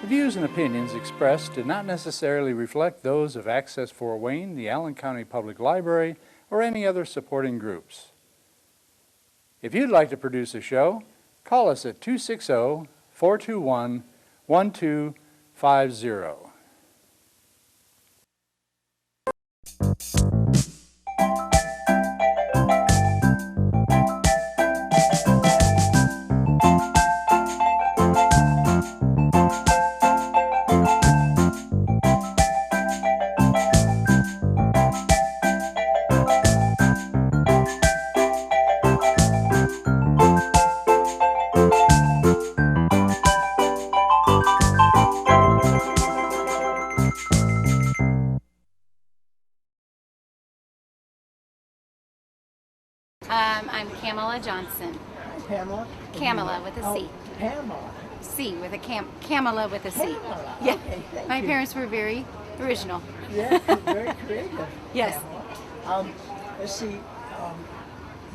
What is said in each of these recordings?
The views and opinions expressed do not necessarily reflect those of Access Fort Wayne, the Allen County Public Library, or any other supporting groups. If you'd like to produce a show, call us at 260-421-1250. I'm Kamala Johnson. Hi, Pamela. Kamala with a C. Pamela. C with a Kamala with a C. Pamela. Yeah. Okay, thank My you. parents were very original. Yeah, very creative. Yes. Pamela. Let's see.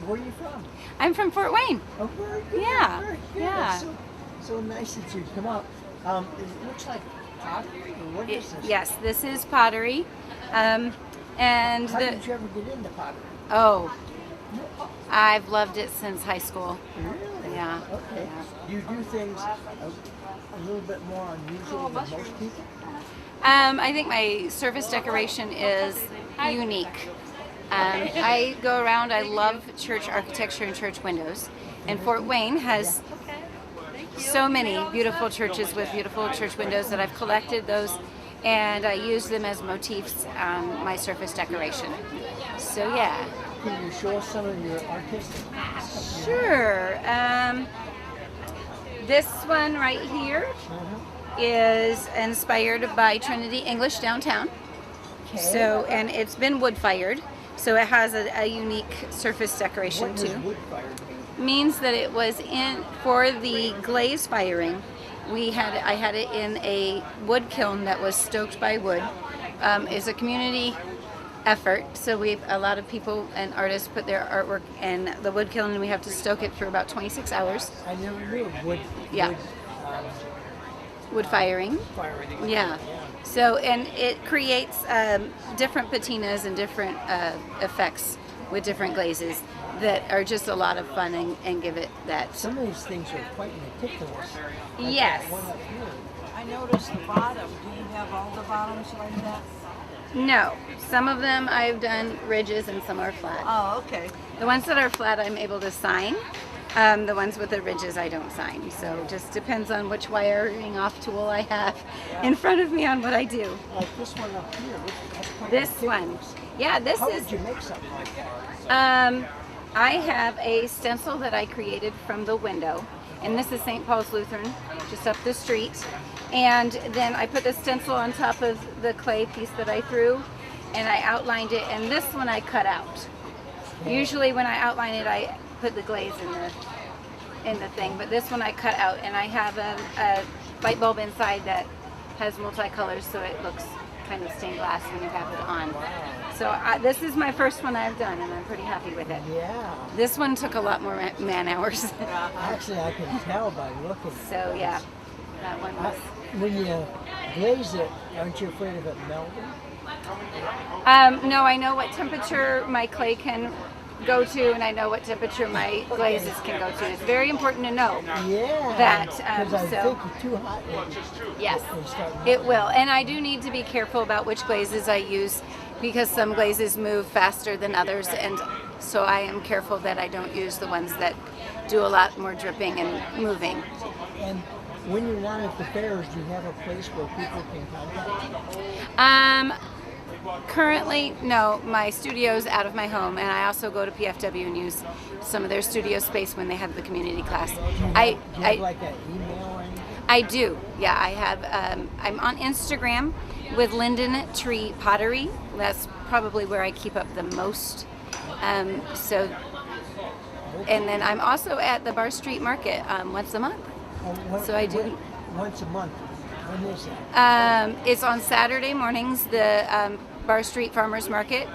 Where are you from? I'm from Fort Wayne. Oh, very good. Yeah, Very good. yeah. That's so nice that you come up. It looks like pottery. Or what is this? Yes, this is pottery. And How did you ever get into pottery? I've loved it since high school. Really? Yeah. Okay. Yeah. Do you do things a little bit more unusual than most people? I think my surface decoration is unique. I go around, I love church architecture and church windows. And Fort Wayne has so many beautiful churches with beautiful church windows that I've collected those, and I use them as motifs on my surface decoration. So yeah. Can you show us some of your artistic stuff? Sure. This one right here is inspired by Trinity English downtown. Okay. So, and it's been wood fired, so it has a unique surface decoration What does too. wood fire mean? Means that it was in for the glaze firing. I had it in a wood kiln that was stoked by wood. It's a community effort, so a lot of people and artists put their artwork in the wood kiln, and we have to stoke it for about 26 hours. I never knew wood. Yeah. Wood firing. Firing. Yeah. So, and it creates different patinas and different effects with different glazes that are just a lot of fun and give it that. Some of these things are quite meticulous. Like Yes. that one up here. I noticed the bottom. Do you have all the bottoms like that? No. Some of them I've done ridges and some are flat. Oh, okay. The ones that are flat I'm able to sign. The ones with the ridges I don't sign. So it just depends on which wiring off tool I have in front of me on what I do. Like this one up here. That's quite This one. meticulous. Yeah, this How is. would you make something like that? I have a stencil that I created from the window, and this is St. Paul's Lutheran, just up the street. And then I put the stencil on top of the clay piece that I threw, and I outlined it, and this one I cut out. Usually when I outline it, I put the glaze in the thing, but this one I cut out, and I have a light bulb inside that has multicolors, so it looks kind of stained glass when you have it on. So this is my first one I've done, and I'm pretty happy with it. Yeah. This one took a lot more man hours. Actually, I can tell by looking. So yeah, that one was. When you glaze it, aren't you afraid of it melting? No, I know what temperature my clay can go to, and I know what temperature my glazes can go to. It's very important to know. Yeah. That, Because I so- think it's too hot. Yes, They start it will. And I do need to be careful about which glazes I use, because some glazes move faster than others, and so I am careful that I don't use the ones that do a lot more dripping and moving. And when you're not at the fairs, do you have a place where people can contact you? Currently, no. My studio's out of my home, and I also go to PFW and use some of their studio space when they have the community class. Do you have like an email or anything? I do. Yeah, I have. I'm on Instagram with Linden Tree Pottery. That's probably where I keep up the most. And then I'm also at the Bar Street Market once a month. So I do. Once a month. When is that? It's on Saturday mornings, the Bar Street Farmers Market.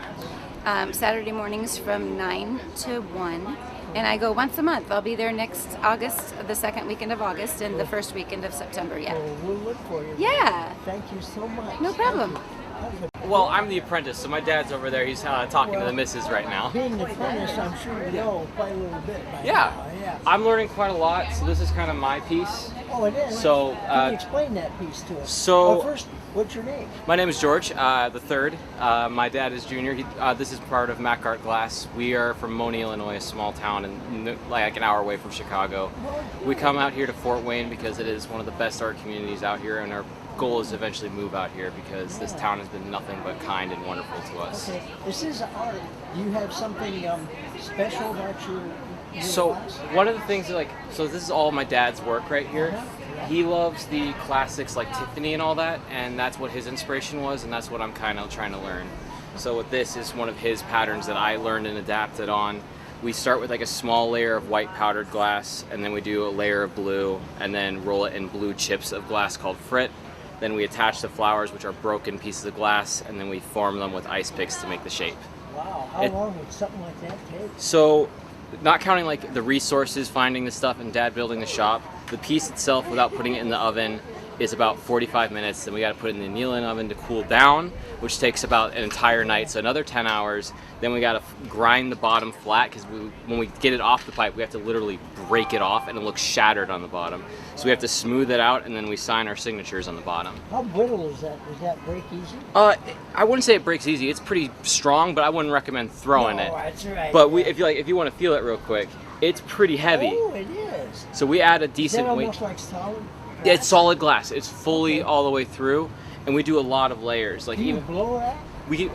Saturday mornings from 9 to 1. And I go once a month. I'll be there next August, the second weekend of August, and the first weekend of September. Yeah. Well, we'll look for you. Yeah. Thank you so much. No problem. Thank you. Well, I'm the apprentice, so my dad's over there. He's talking to the missus right now. Being the apprentice, I'm sure you know quite a little bit by Yeah, now. Yeah. I'm learning quite a lot. So this is kind of my piece. Oh, it is? So, Can you explain that piece to us? so- Well, first, what's your name? My name is George, the third. My dad is Junior. This is part of Macart Glass. We are from Moni, Illinois, a small town and like an hour away from Chicago. We come out here to Fort Wayne because it is one of the best art communities out here, and our goal is to eventually move out here because this town has been nothing but kind and wonderful to us. Okay, this is art. Do you have something special about your So glass? one of the things so this is all my dad's work right here. He loves the classics like Tiffany and all that, and that's what his inspiration was, and that's what I'm kind of trying to learn. So with this is one of his patterns that I learned and adapted on. We start with like a small layer of white powdered glass, and then we do a layer of blue, and then roll it in blue chips of glass called frit. Then we attach the flowers, which are broken pieces of glass, and then we form them with ice picks to make the shape. Wow, how long would something like that take? So, not counting like the resources, finding the stuff, and Dad building the shop, the piece itself, without putting it in the oven, is about 45 minutes. Then we got to put it in the annealing oven to cool down, which takes about an entire night, so another 10 hours. Then we got to grind the bottom flat because when we get it off the pipe, we have to literally break it off, and it looks shattered on the bottom. So we have to smooth it out, and then we sign our signatures on the bottom. How brittle is that? Does that break easy? I wouldn't say it breaks easy. It's pretty strong, but I wouldn't recommend throwing No, it. that's right. But if you want to feel it real quick, it's pretty heavy. Oh, it is. So we add a Is that decent weight. almost like solid? Yeah, it's solid glass. It's fully Okay. all the way through, and we do a lot of layers. Like Do you even blow that? we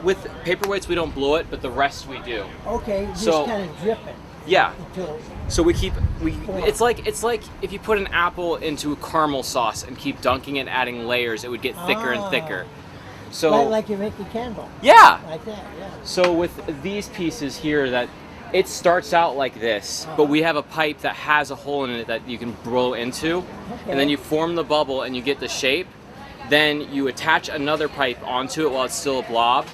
with paperweights we don't blow it, but the rest we do. Okay, just So- kind of drip it Yeah. until. So we it's like if you put an apple into a caramel sauce and keep dunking it, adding layers, it would get thicker and thicker. So Like you make a candle. yeah. Like that, yeah. So with these pieces here, that it starts out like this, but we have a pipe that has a hole in it that you can blow into, and then you form the bubble and you get the shape. Then you attach another pipe onto it while it's still a blob.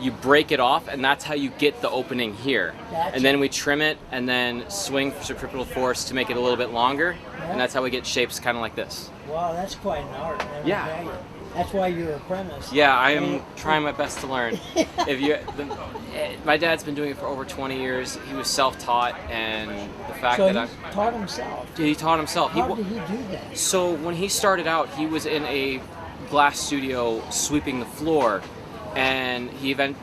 You break it off, and that's how you get the opening here. Gotcha. And then we trim it and then swing centripetal force to make it a little bit longer, and that's how we get shapes kind of like this. Wow, that's quite an art. I will Yeah. tell you. That's why you're an apprentice. Yeah, I am And- trying my best to learn. My dad's been doing it for over 20 years. He was self-taught, and the fact So that he taught himself. he taught himself. How did he do that? So when he started out, he was in a glass studio sweeping the floor, and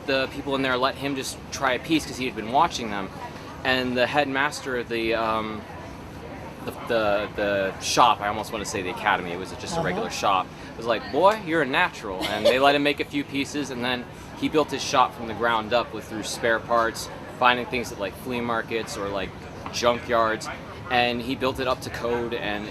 the people in there let him just try a piece because he had been watching them, and the headmaster of the shop, I almost want to say the academy, it was just a regular shop, was like, boy, you're a natural. And they let him make a few pieces, and then he built his shop from the ground up through spare parts, finding things at like flea markets or like junkyards, and he built it up to code, and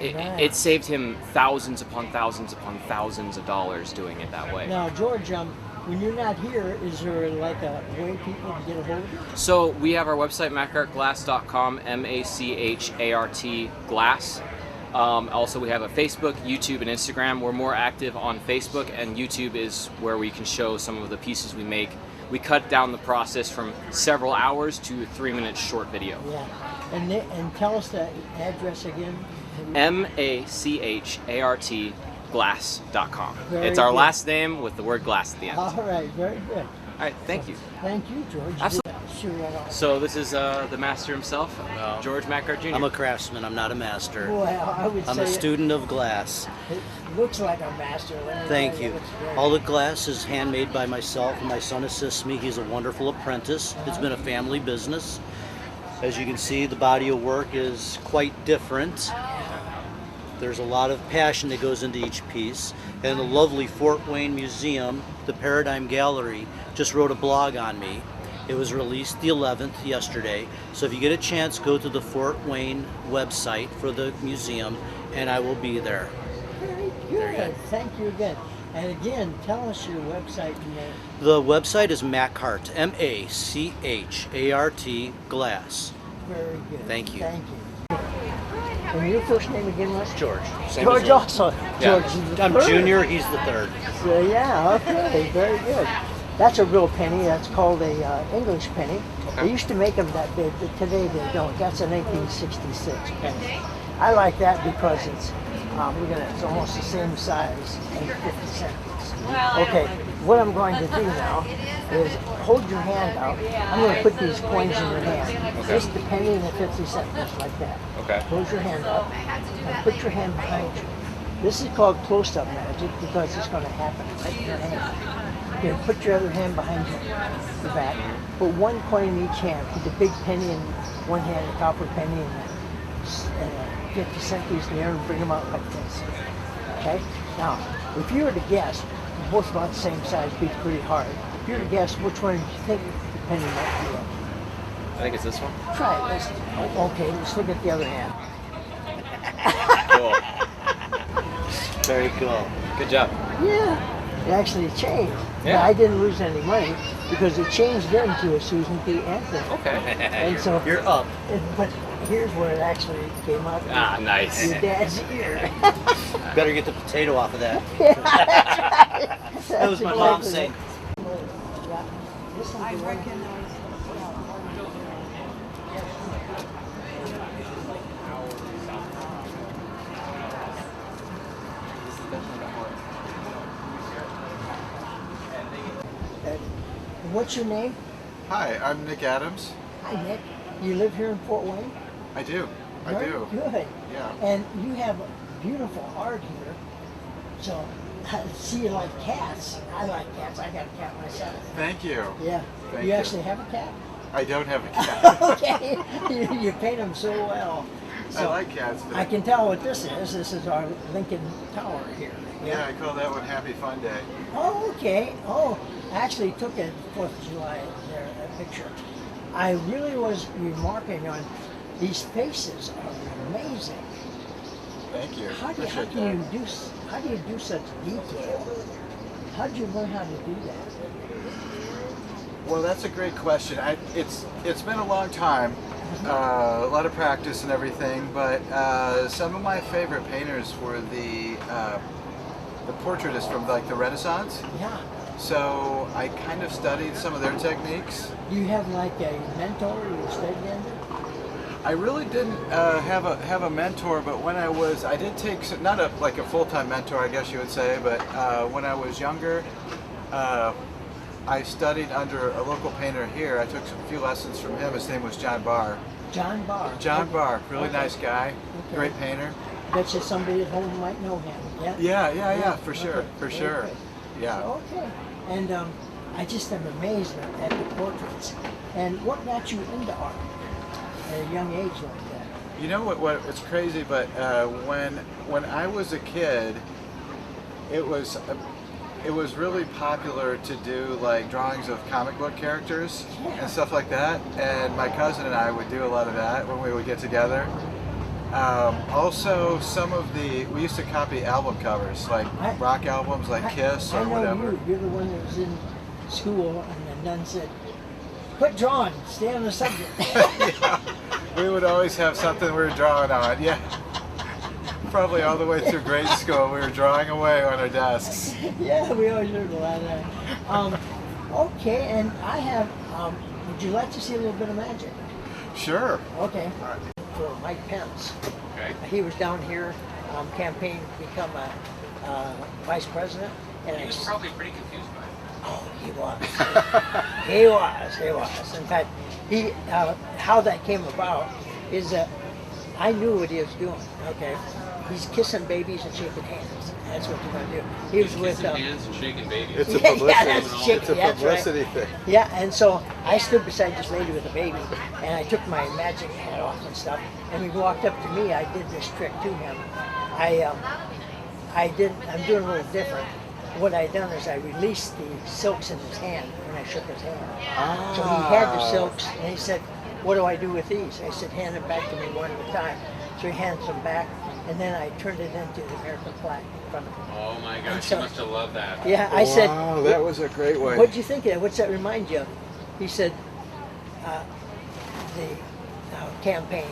it saved him thousands upon thousands upon thousands of dollars doing it that way. Now, George, when you're not here, is there like a way people can get a hold of you? So we have our website, macartglass.com, MACHART glass. Also, we have a Facebook, YouTube, and Instagram. We're more active on Facebook, and YouTube is where we can show some of the pieces we make. We cut down the process from several hours to a 3-minute short video. Yeah. And tell us the address again. MACHART glass.com. Very It's our good. last name with the word glass at the end. All right, very good. All right, thank you. Thank you, George. Absolutely. Sure, right on. So this is the master himself, Well, George Macart Jr. I'm a craftsman. I'm not a master. Well, I would I'm say a student of glass. It looks like a master. Let me Thank tell you. It looks great. All the glass is handmade by myself, and my son assists me. He's a wonderful apprentice. It's been a family business. As you can see, the body of work is quite different. There's a lot of passion that goes into each piece. And the lovely Fort Wayne Museum, the Paradigm Gallery, just wrote a blog on me. It was released the 11th yesterday. So if you get a chance, go to the Fort Wayne website for the museum, and I will be there. Very good. Thank you again. And again, tell us your website name. The website is Macart, MACHART glass. Very good. Thank you. Thank you. And your first name again was? George. George also. Yeah. George is the I'm third. junior, he's the third. So, yeah, okay. Very good. That's a real penny. That's called a English penny. Okay. They used to make them that big, but today they don't. That's a 1966 penny. I like that because it's look at it. It's almost the same size as 50 cent piece. Okay, what I'm going to do now is hold your hand out. I'm going to put these coins in your hand. Okay. Just the penny and the 50 cent piece like that. Okay. Hold your hand up and put your hand behind you. This is called close-up magic because it's going to happen right in your hand. Here, put your other hand behind your back. Put one coin in each hand. Put the big penny in one hand, the copper penny, and a 50 cent piece in the other, and bring them out like this. Okay? Now, if you were to guess, they're both about the same size, be pretty hard. If you were to guess, which one do you think the penny might be in? I think it's this one. Try it. Okay, let's look at the other hand. Cool. Very cool. Good job. Yeah, it actually changed. Yeah. But I didn't lose any money because it changed into a Susan B. Anthony. Okay. And so, You're up. but here's where it actually came out. Ah, nice. Your dad's ear. Better get the potato off of that. That was my That's mom exactly saying. it. Yeah. This one's I the one- recognize. What's your name? Hi, I'm Nick Adams. Hi, Nick. You live here in Fort Wayne? I do. I Very do. Good. Yeah. And you have beautiful art here. So, I see you like cats. I like cats. I got a cat myself. Thank you. Yeah. Thank you you. actually have a cat? I don't have a cat. Okay. You paint them so well. I like cats, but I can tell what this is. This is our Lincoln Tower here. yeah, I call that one Happy Fun Day. Oh, okay. Oh, I actually took a 4th of July there, a picture. I really was remarking on these faces are amazing. Thank you. How do Appreciate you that. do such detail? How did you learn how to do that? Well, that's a great question. It's been a long time, a lot of practice and everything, but some of my favorite painters were the portraitists from like the Renaissance. Yeah. So I kind of studied some of their techniques. Do you have like a mentor you studied under? I really didn't have a mentor, but when I did take not a like a full-time mentor, I guess you would say, but when I was younger, I studied under a local painter here. I took a few lessons from him. His name was John Barr. John Barr. John Barr, really Okay. nice guy, Okay. great painter. Bet you somebody at home might know him. Yeah. Yeah, for sure, Okay. for Very sure. good. Yeah. Okay. And I just am amazed at the portraits. And what got you into art at a young age like that? You know what? It's crazy, but when I was a kid, it was really popular to do like drawings of comic book characters and stuff like that. And my cousin and I would do a lot of that when we would get together. Also, we used to copy album covers, like rock albums, like Kiss I or know whatever. you're the one that was in school and the nun said, quit drawing, stay on the subject. Yeah, we would always have something we were drawing on. Yeah, probably all the way through grade school, we were drawing away on our desks. Yeah, we always heard a lot of that. Okay, and I have, would you like to see a little bit of magic? Sure. Okay. For Mike Pence. Okay. He was down here campaigning to become a vice president. And he was Probably pretty confused by it. Oh, he was. He was. In fact, how that came about is that I knew what he was doing. Okay. He's kissing babies and shaking hands. That's what you're going to do. He was with. Kissing hands and shaking babies. It's a Yeah, publicity. that's chicken, It's a that's right. publicity thing. Yeah, and so I stood beside this lady with a baby, and I took my magic hat off and stuff. And he walked up to me. I did this trick to him. I'm doing a little different. What I done is I released the silks in his hand when I shook his hand. So he had the silks, and he said, "What do I do with these?" I said, "Hand them back to me one at a time." So he hands them back, and then I turned it into the American flag in front of him. Oh my And gosh, so- you must have loved that. Yeah, I said, Wow, that was a great way. "What'd you think of that? What's that remind you of?" He said, "The campaign."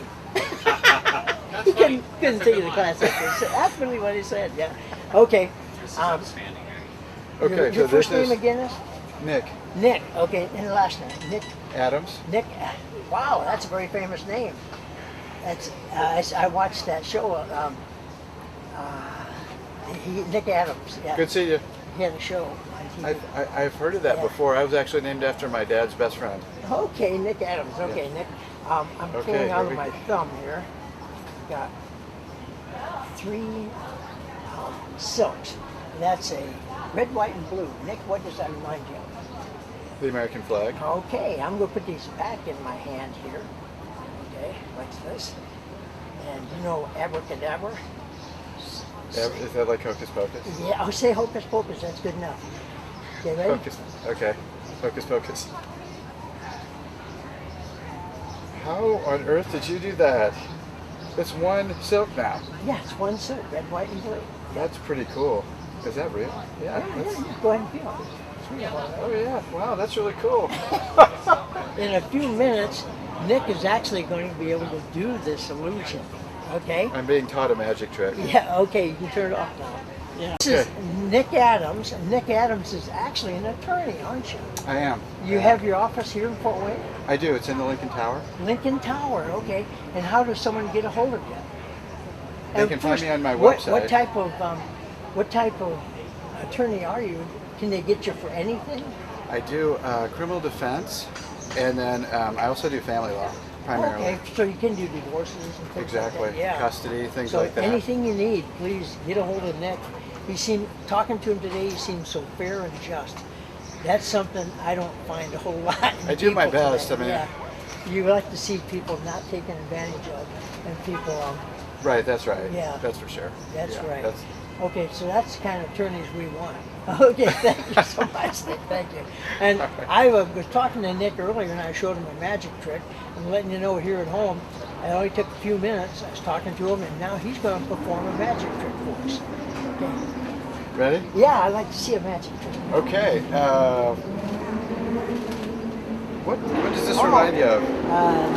He couldn't think of the classic. That's really what he said. Yeah. Okay. This is outstanding. Okay, Your so first this name is again is? Nick Nick. Okay, and the last name, Nick. Adams. Nick. Wow, that's a very famous name. That's I watched that show. Nick Adams. Yeah, Good to see you. he had a show on TV. I've heard of that Yeah. before. I was actually named after my dad's best friend. Okay, Nick Adams. Okay, Nick. I'm Okay, pulling out here of we my go. thumb here. Got 3 silks. That's a red, white, and blue. Nick, what does that remind you of? The American flag. Okay, I'm going to put these back in my hand here. Okay, like this. And you know abracadabra? Is that like Hocus Pocus? Yeah, I'll say hocus pocus. That's good enough. Okay, ready? Hocus. Okay. Hocus Pocus. How on earth did you do that? It's one silk now. Yeah, it's one silk, red, white, and blue. That's pretty cool. Is that real? Yeah, That's, yeah. Go ahead and feel it. It's real, all right. oh yeah. Wow, that's really cool. In a few minutes, Nick is actually going to be able to do this illusion. Okay? I'm being taught a magic trick. Yeah, okay, you can turn it off now. Yeah. This is Nick Adams. Nick Adams is actually an attorney, aren't you? I am. You have your office here in Fort Wayne? I do. It's in the Lincoln Tower. Lincoln Tower, okay. And how does someone get a hold of you? They And can find first, me on my what website. What type of attorney are you? Can they get you for anything? I do criminal defense, and then I also do family law primarily. Okay, so you can do divorces and things Exactly. like that. Yeah. Custody, things So like that. anything you need, please get a hold of Nick. Talking to him today, he seems so fair and just. That's something I don't find a whole lot. In I do my people best, today. I mean- Yeah. You like to see people not taken advantage of, and people. Right. That's right. Yeah. That's for sure. That's Yeah, right. That's, Okay, so that's the kind of attorneys we want. Okay, thank you so much, Nick. Thank you. And I was talking to Nick earlier, and I showed him a magic trick. I'm letting you know here at home. It only took a few minutes. I was talking to him, and now he's going to perform a magic trick for us. Okay. ready? Yeah, I'd like to see a magic trick. Okay. What does this remind you of?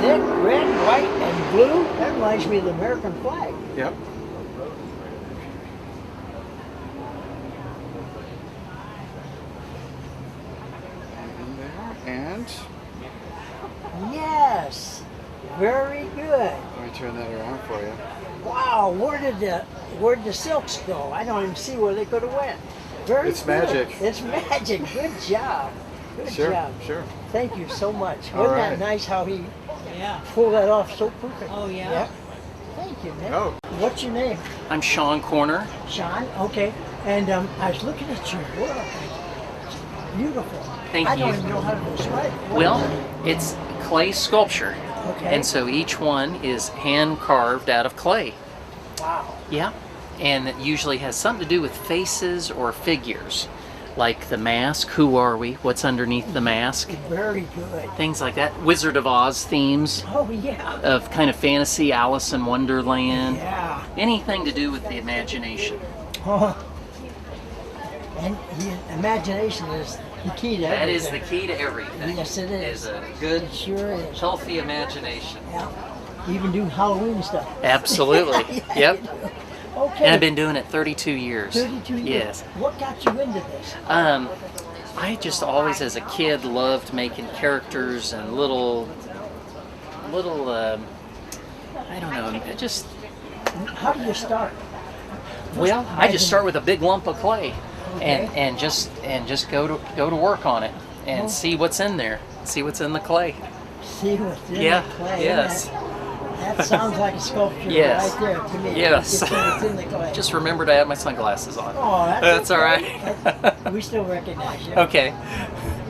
Nick, red, white, and blue. That reminds me of the American flag. Yep. And Yes, very good. let me turn that around for you. Wow, where'd the silks go? I don't even see where they could have went. Very It's good. magic. It's magic. Good job. Good Sure, job. sure. Thank you so much. All Wasn't right. that nice how he Yeah. pulled that off so perfect? Oh, yeah? Yep. Thank you, Nick. Oh. What's your name? I'm Sean Corner. Sean? Okay. And I was looking at your work. It's beautiful. Thank I don't you. even know how to describe it. What Well, is it? it's clay sculpture. Okay. And so each one is hand carved out of clay. Wow. Yeah. And it usually has something to do with faces or figures. Like the mask, who are we? What's underneath the mask? Very good. Things like that. Wizard of Oz themes Oh, yeah. of kind of fantasy, Alice in Wonderland. Yeah. Anything to do with the imagination. Oh. And the imagination is the key to That is the everything. key to everything. Yes, it is. Is a good, It sure is. healthy imagination. Yeah. Even do Halloween stuff. Absolutely. Yeah, Yep. you do. Okay. And I've been doing it 32 years. 32 years. Yes. What got you into this? I just always, as a kid, loved making characters and little, I don't know, it just, How do you start? well, I just start with a big lump of clay, Okay. and just go to work on it and see what's in there, see what's in the clay. See what's in Yeah. the clay. Yes. That sounds like a sculpture Yes. right there to me. Yes. It's what's in the clay. Just remember to have my sunglasses on. Oh, That's all okay. right. We still recognize you. Okay.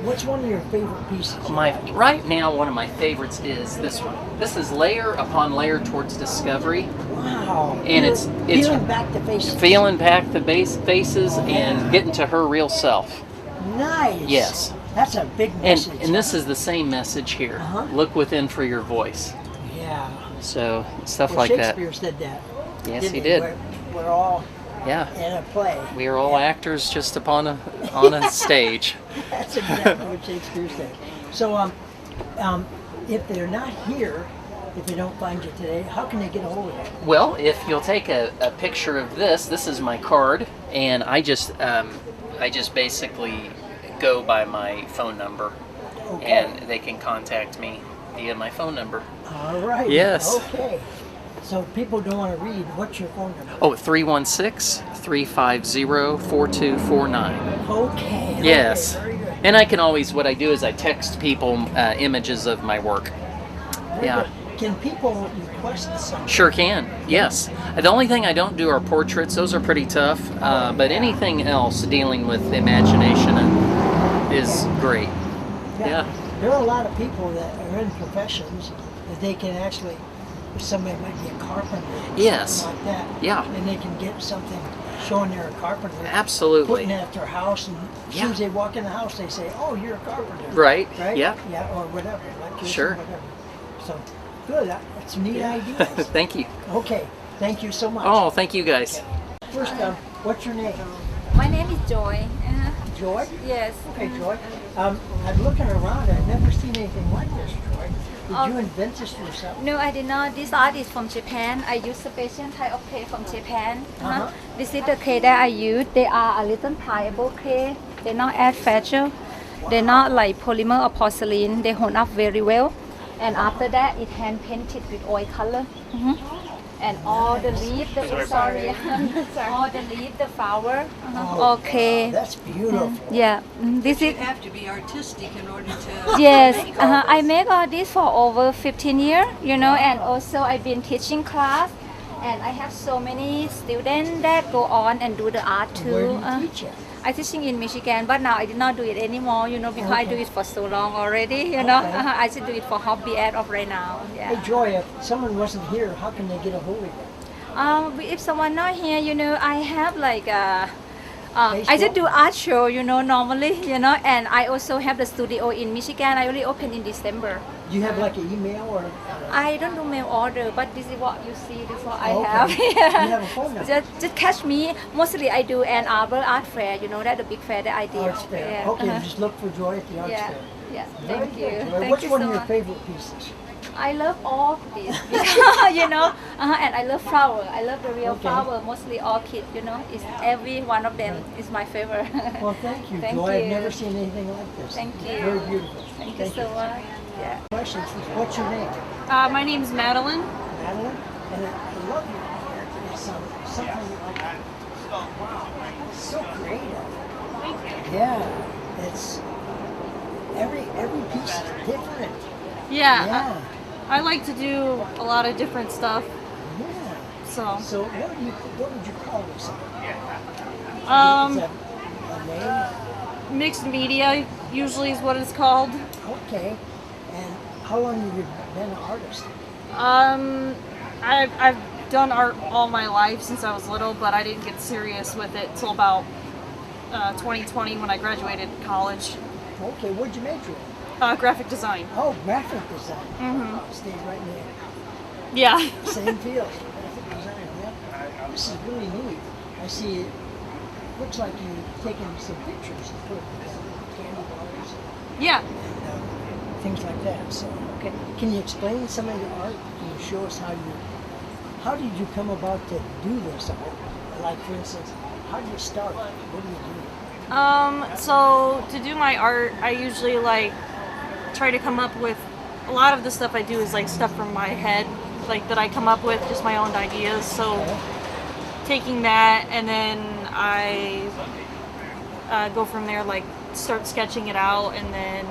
What's one of your favorite pieces? Right now, one of my favorites is this one. This is layer upon layer towards discovery, Wow. and it's peeling back the faces. feeling back the faces and getting to her real self. Nice. Yes. That's a big And message. this is the same message here. Uh-huh. Look within for your voice. Yeah. So stuff Well, like that. Shakespeare said that. Yes, didn't he did. We're all Yeah. in a play. We are all actors just upon on a stage. That's exactly what Shakespeare said. So, if they're not here, if they don't find you today, how can they get a hold of you? Well, if you'll take a picture of this is my card, and I just basically go by my phone number, Okay. and they can contact me via my phone number. All right. Yes. Okay. So people don't want to read. What's your phone number? Oh, 316-350-4249. Okay. Yes. Okay, very good. And I can always, what I do is I text people images of my work. Very Yeah. good. Can people request something? Sure can, yes. The only thing I don't do are portraits. Those are pretty tough. But anything else dealing with imagination is great. Yeah. There are a lot of people that are in professions that they can actually, if somebody might be a carpenter or Yes. something like that, Yeah. and they can get something showing they're a carpenter. Absolutely. Putting it at their house, and as soon as they walk in the house, they say, "Oh, you're a carpenter." Right. Right? Yeah. Yeah, or whatever. Electrician, Sure. Whatever. So, good. That's a neat idea. Thank you. Okay. Thank you so much. Oh, thank you guys. First, what's your name? My name is Joy. Joy? Yes. Okay, Joy. I'm looking around. I've never seen anything like this, Joy. Did you invent this yourself? No, I did not. This art is from Japan. I use special type of clay from Japan. Uh-huh. This is the clay that I use. They are a little pliable clay. They're not as fragile. They're not like polymer or porcelain. They hold up very well. And after that, it hand painted with oil color. And all the leaves, sorry, all the leaves, the flower. Okay. That's beautiful. Yeah. This You is. have to be artistic in order to Yes, make all I make all this for over 15 years, and also I've been teaching class, and I have so many students that go on and do the art too. Where do you teach it? I teaching in Michigan, but now I did not do it anymore, because I do it for so long already, Okay. I should do it for hobby as of right now. Hey, Yeah. Joy, if someone wasn't here, how can they get a hold of you? If someone not here, I have like I Facebook? just do art show, normally, and I also have the studio in Michigan. I only open in December. Do you have like an email or? I don't do mail order, but this is what you see. This is what I Okay. have. You have a phone number? Just catch me. Mostly I do Ann Arbor Art Fair. That's the big fair that I did. Arts Fair. Yeah. Okay, uh-huh. just look for Joy at the Arts Yeah. Fair. Yeah. Very Thank you. good, Joy. Thank What's you one so of your much. favorite pieces? I love all this, and I love flower. I love the real Okay. flower, mostly orchid. It's every one of them is my favorite. Well, thank you, Thank Joy. I've you. never seen anything like this. Thank you. Very beautiful. Thank you so much. Yeah. Questions? What's your name? My name's Madeline. Madeline? And I love your art. It's something like, wow, it's so creative. Thank you. Yeah, it's every piece is different. Yeah, Yeah, I like to do a lot of different stuff. yeah. So, So what would you call this? um, Is that a name? mixed media usually is what it's called. Okay. And how long have you been an artist? I've done art all my life since I was little, but I didn't get serious with it till about 2020 when I graduated college. Okay, what'd you major in? Graphic design. Oh, graphic design. Mhm. Stays right in Yeah. the same field. Graphic design, yeah. This is really neat. I see it looks like you've taken some pictures and put candy bars Yeah. and things like that. So, okay. Can you explain some of your art? Can you show us how did you come about to do this art? Like, for instance, how did you start? What do you do? So to do my art, I usually try to come up with a lot of the stuff I do is stuff from my head, that I come up with, just my own ideas. So taking that and then I go from there, start sketching it out and then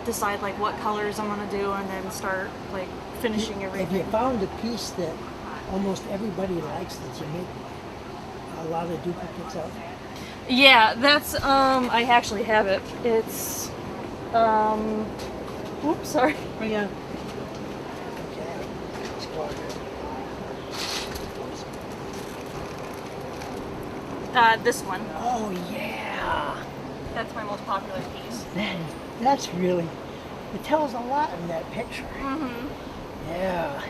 decide what colors I'm gonna do and then start finishing Have everything. you found a piece that almost everybody likes that you make a lot of duplicates of? Yeah, that's I actually have it. It's oops, sorry. Yeah. Okay. Let's go ahead. This one. Oh yeah. That's my most popular piece. That's really. It tells a lot in that picture. Mm-hmm. Yeah.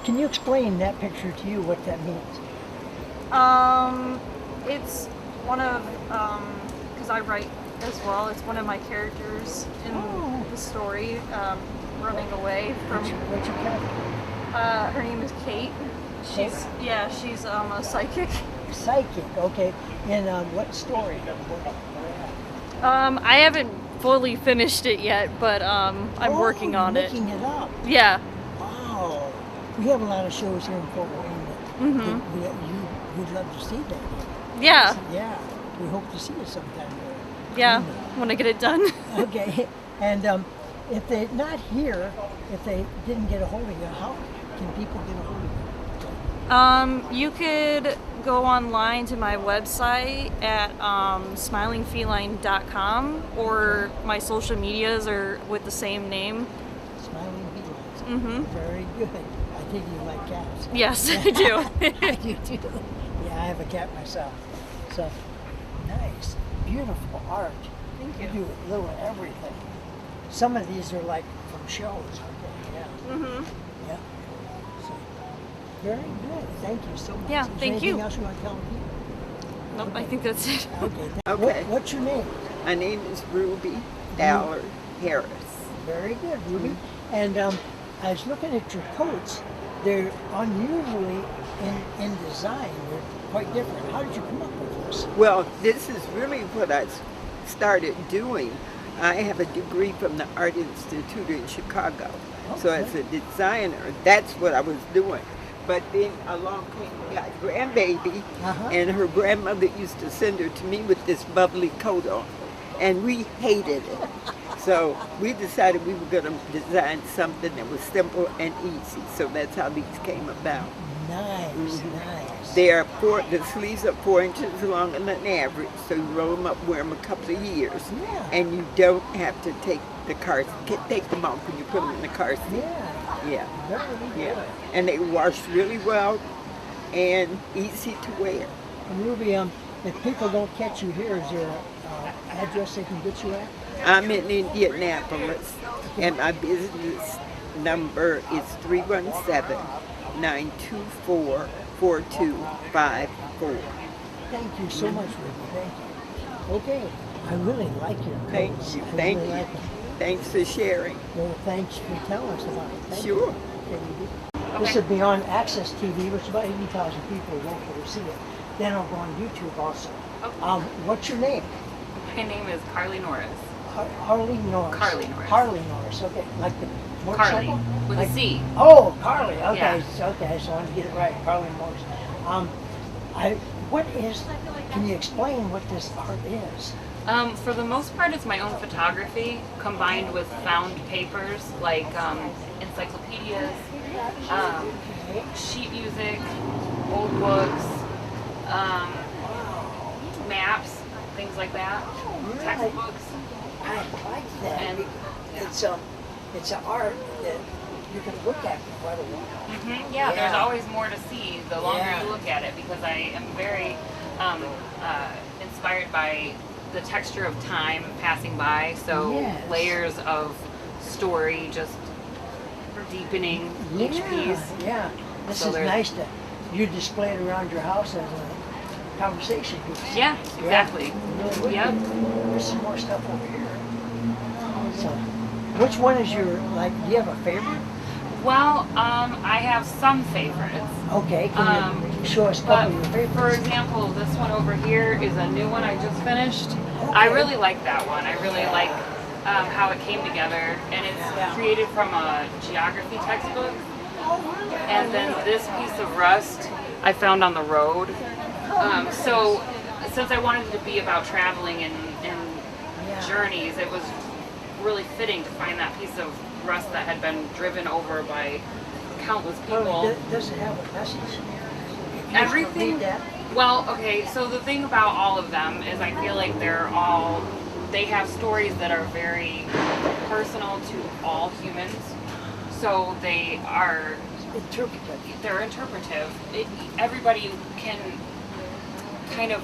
Can you explain that picture to you what that means? It's one of because I write as well. It's one of my characters in the story, running away from. What's your character? Her name is Kate. She's a psychic. Psychic, okay. And what story? I haven't fully finished it yet, but I'm working on it. Looking it up. Yeah. Wow. We have a lot of shows here in Fort Wayne that you'd love to see that. Yeah. Yeah. We hope to see you sometime there. Yeah. When I get it done. Okay. And if they're not here, if they didn't get a hold of you, how can people get a hold of you? You could go online to my website at smilingfeline.com, or my social medias are with the same name. Smiling Felines. Mm-hmm. Very good. I think you like cats. Yes, I do. I do too. Yeah, I have a cat myself. So, nice. Beautiful art. Thank you. You do a little of everything. Some of these are like from shows. Okay, yeah. Mm-hmm. Yeah. So, very good. Thank you so much. Yeah, Is there thank anything you. else you want to tell people? Nope, I think that's it. Okay. Okay. What's your name? My name is Ruby Dallard Harris. Very good, Ruby. And I was looking at your coats. They're unusually in design. They're quite different. How did you come up with this? Well, this is really what I started doing. I have a degree from the Art Institute in Chicago. So as a designer, that's what I was doing. But then along came my grandbaby, and her grandmother used to send her to me with this bubbly coat on. And we hated it. So we decided we were going to design something that was simple and easy. So that's how these came about. Nice, nice. The sleeves are 4 inches longer than average, so you roll them up, wear them a couple of years, and you don't have to take them off when you put them in the car seat. Yeah. Yeah. And they wash really well and easy to wear. And Ruby, if people don't catch you here, is there an address they can get you at? I'm in Indianapolis, and my business number is 317-924-4254. Thank you so much, Ruby. Thank you. Okay. I really like your coats. Thank you. Thank you. Like them. Thanks for sharing. Well, thanks for telling us about it. Thank Sure. You. Okay, Ruby. This is Beyond Access TV, which about 80,000 people locally see it. Then I'll go on YouTube also. What's your name? My name is Carly Norris. Harley Norris. Carly Norris. Harley Norris. Okay, like the motorcycle? Carly, with a C. Oh, Carly. Okay, Yeah. okay. So I wanted to get it right. Carly Norris. Can you explain what this art is? For the most part, it's my own photography combined with found papers like encyclopedias, sheet music, old books, maps, things like that, textbooks. I like that. And it's an art that you can look at for quite a while. Yeah, there's always more to see the longer you look at it, because I am very inspired by the texture of time passing by, so layers of story just deepening each piece. Yeah, this So is there's- nice to you display it around your house as a conversation piece. Yeah, exactly. Yeah, really would Yep. be. There's some more stuff over here. So, which one is your, do you have a favorite? Well, I have some favorites. Okay, can you show us a couple of your favorites? For example, this one over here is a new one I just finished. I really like that one. I really like how it came together, and it's created from a geography textbook. And then this piece of rust I found on the road. So since I wanted it to be about traveling and journeys, it was really fitting to find that piece of rust that had been driven over by countless people. Does it have a message? Everything. Well, okay, so the thing about all of them is I feel like they have stories that are very personal to all humans. So they are interpretive. They're interpretive. Everybody can kind of